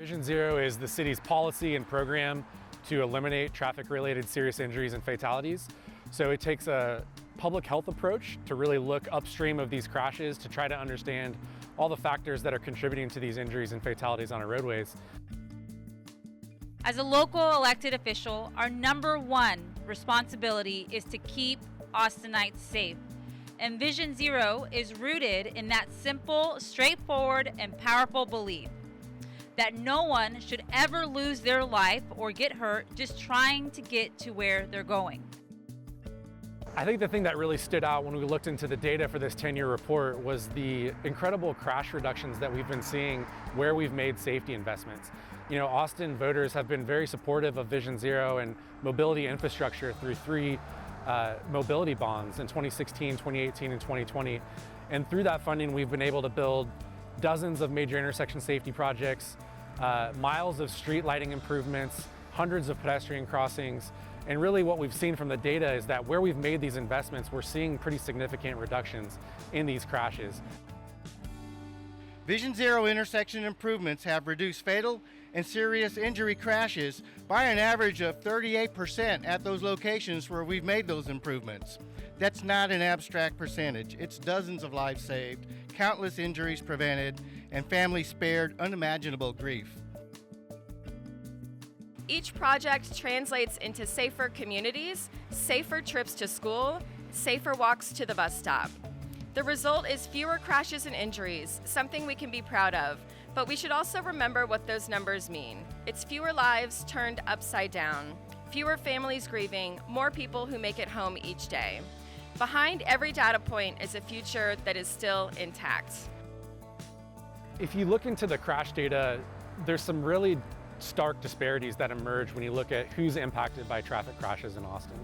Vision Zero is the city's policy and program to eliminate traffic-related serious injuries and fatalities. So it takes a public health approach to really look upstream of these crashes to try to understand all the factors that are contributing to these injuries and fatalities on our roadways. As a local elected official, our #1 responsibility is to keep Austinites safe. And Vision Zero is rooted in that simple, straightforward, and powerful belief that no one should ever lose their life or get hurt just trying to get to where they're going. I think the thing that really stood out when we looked into the data for this 10-year report was the incredible crash reductions that we've been seeing where we've made safety investments. You know, Austin voters have been very supportive of Vision Zero and mobility infrastructure through 3 mobility bonds in 2016, 2018, and 2020. And through that funding, we've been able to build dozens of major intersection safety projects, miles of street lighting improvements, hundreds of pedestrian crossings. And really what we've seen from the data is that where we've made these investments, we're seeing pretty significant reductions in these crashes. Vision Zero intersection improvements have reduced fatal and serious injury crashes by an average of 38% at those locations where we've made those improvements. That's not an abstract percentage. It's dozens of lives saved, countless injuries prevented, and families spared unimaginable grief. Each project translates into safer communities, safer trips to school, safer walks to the bus stop. The result is fewer crashes and injuries, something we can be proud of, but we should also remember what those numbers mean. It's fewer lives turned upside down, fewer families grieving, more people who make it home each day. Behind every data point is a future that is still intact. If you look into the crash data, there's some really stark disparities that emerge when you look at who's impacted by traffic crashes in Austin.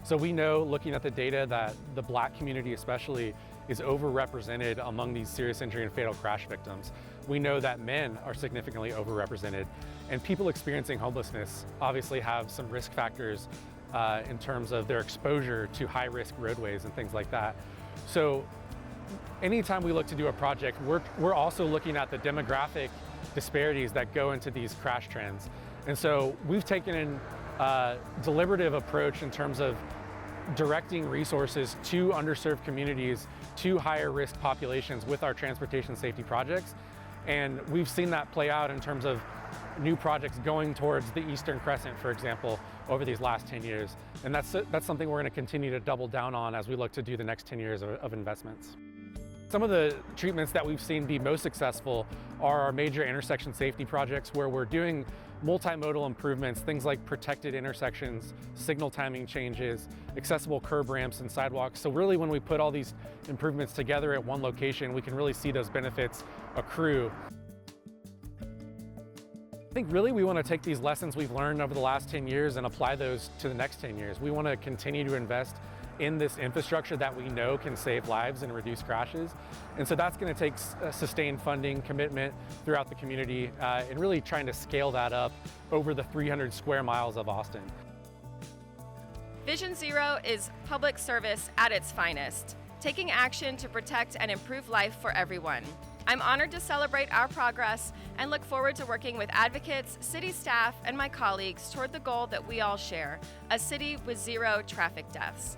So we know, looking at the data, that the Black community especially is overrepresented among these serious injury and fatal crash victims. We know that men are significantly overrepresented, and people experiencing homelessness obviously have some risk factors in terms of their exposure to high-risk roadways and things like that. So anytime we look to do a project, we're also looking at the demographic disparities that go into these crash trends. And so we've taken a deliberative approach in terms of directing resources to underserved communities, to higher risk populations with our transportation safety projects. And we've seen that play out in terms of new projects going towards the Eastern Crescent, for example, over these last 10 years. And that's something we're going to continue to double down on as we look to do the next 10 years of investments. Some of the treatments that we've seen be most successful are our major intersection safety projects, where we're doing multimodal improvements, things like protected intersections, signal timing changes, accessible curb ramps and sidewalks. So really, when we put all these improvements together at one location, we can really see those benefits accrue. I think really we want to take these lessons we've learned over the last 10 years and apply those to the next 10 years. We want to continue to invest in this infrastructure that we know can save lives and reduce crashes. And so that's going to take sustained funding commitment throughout the community and really trying to scale that up over the 300 square miles of Austin. Vision Zero is public service at its finest, taking action to protect and improve life for everyone. I'm honored to celebrate our progress and look forward to working with advocates, city staff, and my colleagues toward the goal that we all share, a city with 0 traffic deaths.